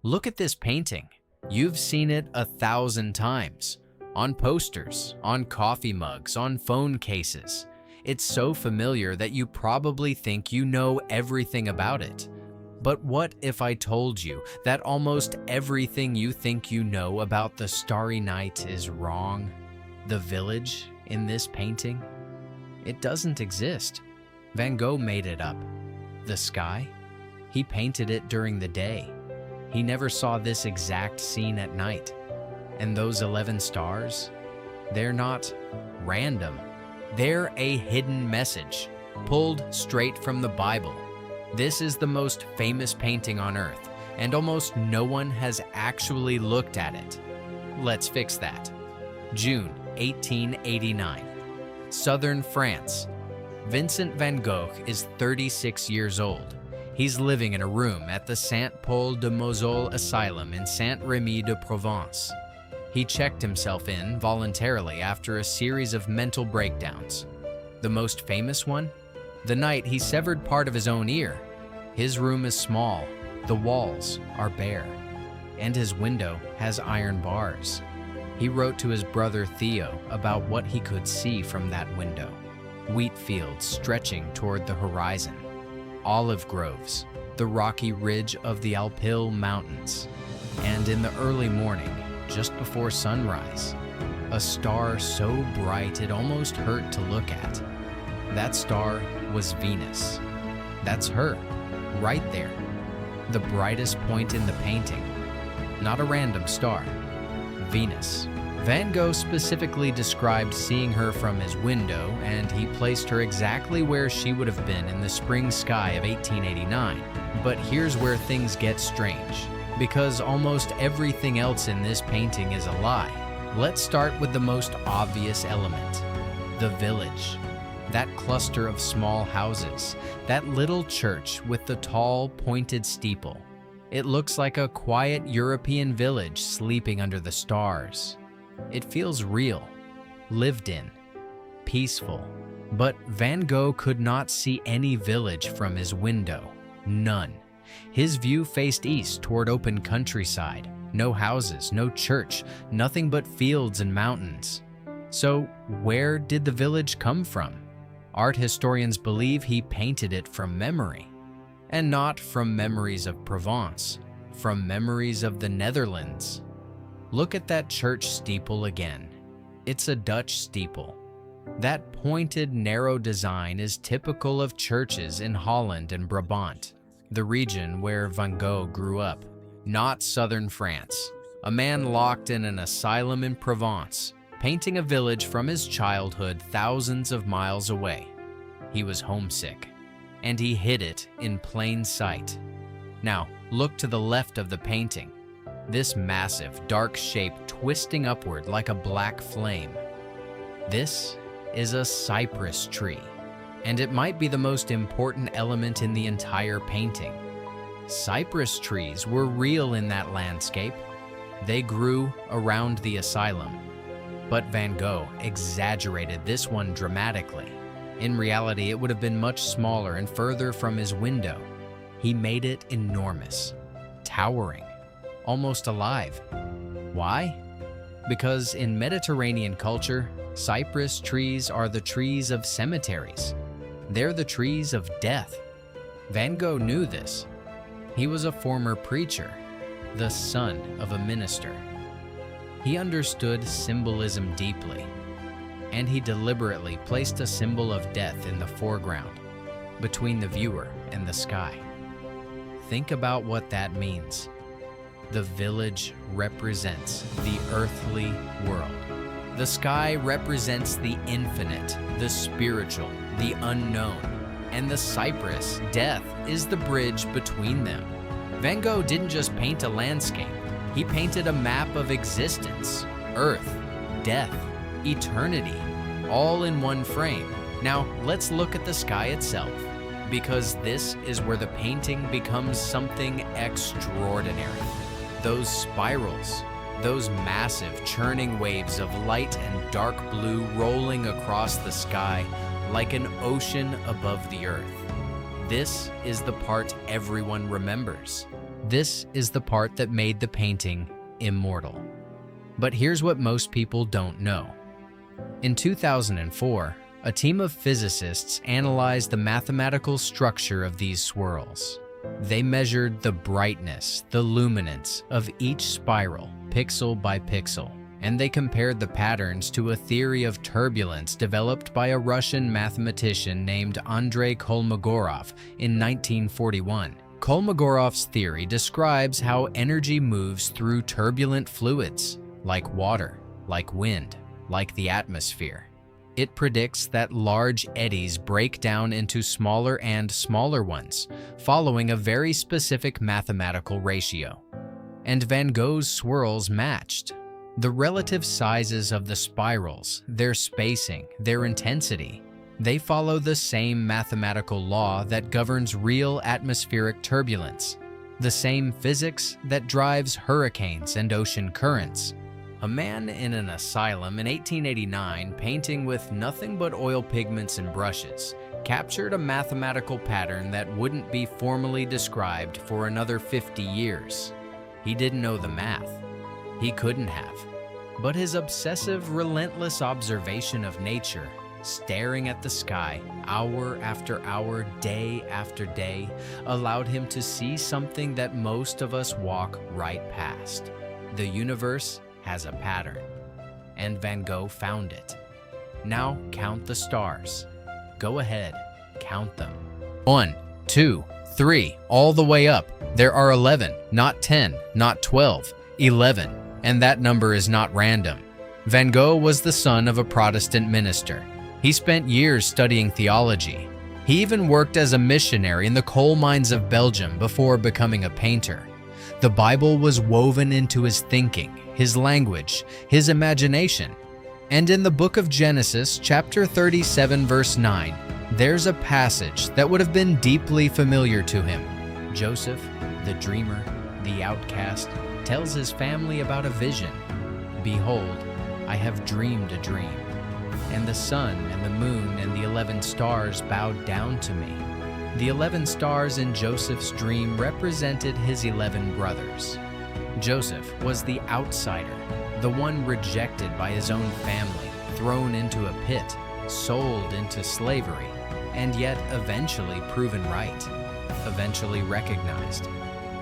Look at this painting. You've seen it 1,000 times. On posters, on coffee mugs, on phone cases. It's so familiar that you probably think you know everything about it. But what if I told you that almost everything you think you know about the Starry Night is wrong? The village in this painting? It doesn't exist. Van Gogh made it up. The sky? He painted it during the day. He never saw this exact scene at night. And those 11 stars? They're not random. They're a hidden message, pulled straight from the Bible. This is the most famous painting on Earth, and almost no one has actually looked at it. Let's fix that. June 1889. Southern France. Vincent van Gogh is 36 years old. He's living in a room at the Saint-Paul-de-Moselle Asylum in Saint-Rémy-de-Provence. He checked himself in voluntarily after a series of mental breakdowns. The most famous one? The night he severed part of his own ear. His room is small, the walls are bare, and his window has iron bars. He wrote to his brother Theo about what he could see from that window. Wheat fields stretching toward the horizon. Olive groves, the rocky ridge of the Alpilles Mountains, and in the early morning, just before sunrise, a star so bright it almost hurt to look at. That star was Venus. That's her, right there, the brightest point in the painting. Not a random star, Venus. Van Gogh specifically described seeing her from his window, and he placed her exactly where she would have been in the spring sky of 1889. But here's where things get strange, because almost everything else in this painting is a lie. Let's start with the most obvious element, the village. That cluster of small houses, that little church with the tall, pointed steeple. It looks like a quiet European village sleeping under the stars. It feels real, lived in, peaceful. But Van Gogh could not see any village from his window. None. His view faced east toward open countryside. No houses, no church, nothing but fields and mountains. So where did the village come from? Art historians believe he painted it from memory. And not from memories of Provence, from memories of the Netherlands. Look at that church steeple again. It's a Dutch steeple. That pointed, narrow design is typical of churches in Holland and Brabant, the region where Van Gogh grew up, not southern France. A man locked in an asylum in Provence, painting a village from his childhood thousands of miles away. He was homesick, and he hid it in plain sight. Now, look to the left of the painting. This massive, dark shape twisting upward like a black flame. This is a cypress tree, and it might be the most important element in the entire painting. Cypress trees were real in that landscape. They grew around the asylum. But Van Gogh exaggerated this one dramatically. In reality, it would have been much smaller and further from his window. He made it enormous, towering, almost alive. Why? Because in Mediterranean culture, cypress trees are the trees of cemeteries. They're the trees of death. Van Gogh knew this. He was a former preacher, the son of a minister. He understood symbolism deeply, and he deliberately placed a symbol of death in the foreground, between the viewer and the sky. Think about what that means. The village represents the earthly world. The sky represents the infinite, the spiritual, the unknown, and the cypress, death, is the bridge between them. Van Gogh didn't just paint a landscape. He painted a map of existence, earth, death, eternity, all in one frame. Now, let's look at the sky itself, because this is where the painting becomes something extraordinary. Those spirals, those massive churning waves of light and dark blue rolling across the sky like an ocean above the earth. This is the part everyone remembers. This is the part that made the painting immortal. But here's what most people don't know. In 2004, a team of physicists analyzed the mathematical structure of these swirls. They measured the brightness, the luminance of each spiral, pixel by pixel, and they compared the patterns to a theory of turbulence developed by a Russian mathematician named Andrei Kolmogorov in 1941. Kolmogorov's theory describes how energy moves through turbulent fluids, like water, like wind, like the atmosphere. It predicts that large eddies break down into smaller and smaller ones, following a very specific mathematical ratio. And Van Gogh's swirls matched. The relative sizes of the spirals, their spacing, their intensity, they follow the same mathematical law that governs real atmospheric turbulence, the same physics that drives hurricanes and ocean currents. A man in an asylum in 1889, painting with nothing but oil pigments and brushes, captured a mathematical pattern that wouldn't be formally described for another 50 years. He didn't know the math. He couldn't have. But his obsessive, relentless observation of nature, staring at the sky hour after hour, day after day, allowed him to see something that most of us walk right past. The universe has a pattern, and Van Gogh found it. Now count the stars. Go ahead, count them. 1, 2, 3, all the way up. There are 11, not 10, not 12, 11, and that number is not random. Van Gogh was the son of a Protestant minister. He spent years studying theology. He even worked as a missionary in the coal mines of Belgium before becoming a painter. The Bible was woven into his thinking, his language, his imagination. And in the book of Genesis, chapter 37, verse 9, there's a passage that would have been deeply familiar to him. Joseph, the dreamer, the outcast, tells his family about a vision. Behold, I have dreamed a dream, and the sun and the moon and the 11 stars bowed down to me. The 11 stars in Joseph's dream represented his 11 brothers. Joseph was the outsider, the one rejected by his own family, thrown into a pit, sold into slavery, and yet eventually proven right, eventually recognized.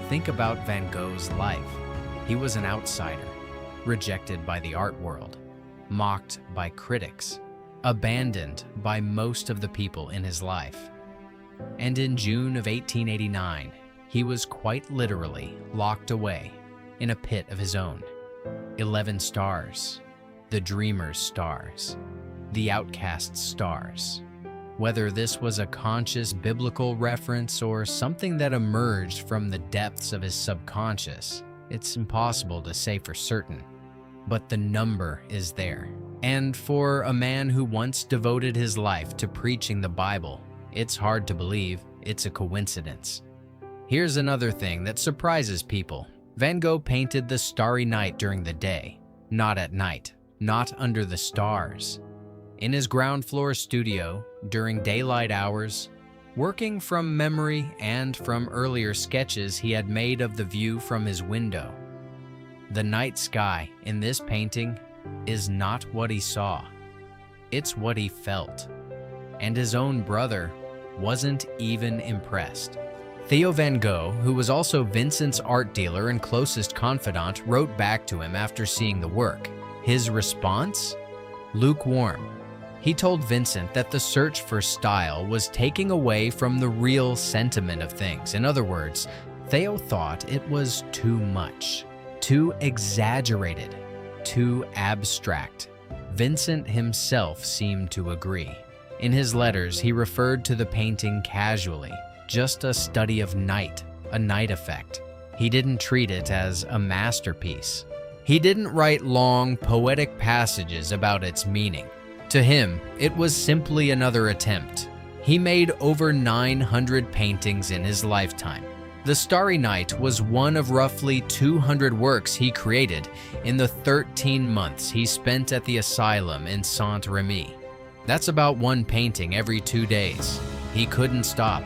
Think about Van Gogh's life. He was an outsider, rejected by the art world, mocked by critics, abandoned by most of the people in his life. And in June of 1889, he was quite literally locked away in a pit of his own. 11 stars, the dreamer's stars, the outcast's stars. Whether this was a conscious biblical reference or something that emerged from the depths of his subconscious, it's impossible to say for certain. But the number is there. And for a man who once devoted his life to preaching the Bible, it's hard to believe it's a coincidence. Here's another thing that surprises people. Van Gogh painted the Starry Night during the day, not at night, not under the stars. In his ground floor studio, during daylight hours, working from memory and from earlier sketches he had made of the view from his window. The night sky in this painting is not what he saw, it's what he felt. And his own brother wasn't even impressed. Theo van Gogh, who was also Vincent's art dealer and closest confidant, wrote back to him after seeing the work. His response? Lukewarm. He told Vincent that the search for style was taking away from the real sentiment of things. In other words, Theo thought it was too much, too exaggerated, too abstract. Vincent himself seemed to agree. In his letters, he referred to the painting casually, just a study of night, a night effect. He didn't treat it as a masterpiece. He didn't write long, poetic passages about its meaning. To him, it was simply another attempt. He made over 900 paintings in his lifetime. The Starry Night was one of roughly 200 works he created in the 13 months he spent at the asylum in Saint-Rémy. That's about one painting every 2 days. He couldn't stop.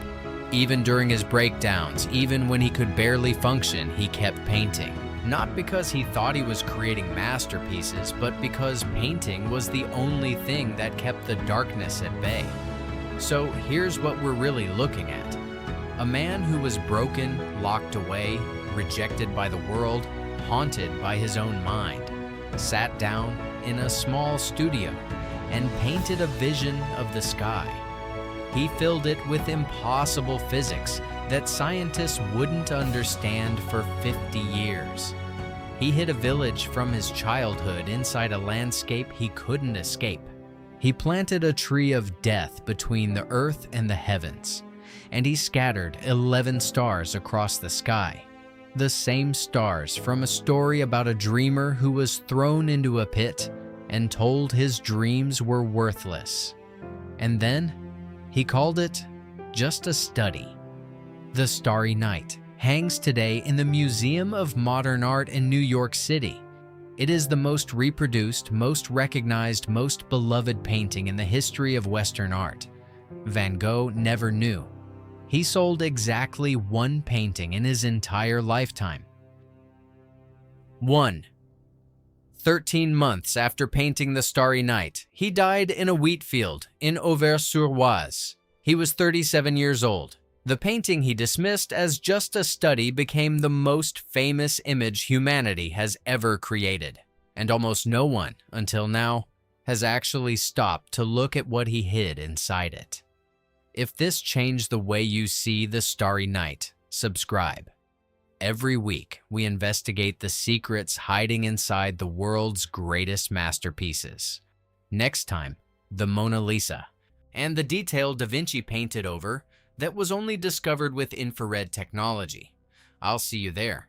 Even during his breakdowns, even when he could barely function, he kept painting. Not because he thought he was creating masterpieces, but because painting was the only thing that kept the darkness at bay. So here's what we're really looking at. A man who was broken, locked away, rejected by the world, haunted by his own mind, sat down in a small studio and painted a vision of the sky. He filled it with impossible physics that scientists wouldn't understand for 50 years. He hid a village from his childhood inside a landscape he couldn't escape. He planted a tree of death between the earth and the heavens, and he scattered 11 stars across the sky. The same stars from a story about a dreamer who was thrown into a pit and told his dreams were worthless. And then he called it just a study. The Starry Night hangs today in the Museum of Modern Art in New York City. It is the most reproduced, most recognized, most beloved painting in the history of Western art. Van Gogh never knew. He sold exactly one painting in his entire lifetime. 1. 13 months after painting The Starry Night, he died in a wheat field in Auvers-sur-Oise. He was 37 years old. The painting he dismissed as just a study became the most famous image humanity has ever created. And almost no one, until now, has actually stopped to look at what he hid inside it. If this changed the way you see The Starry Night, subscribe. Every week, we investigate the secrets hiding inside the world's greatest masterpieces. Next time, the Mona Lisa, and the detail Da Vinci painted over that was only discovered with infrared technology. I'll see you there.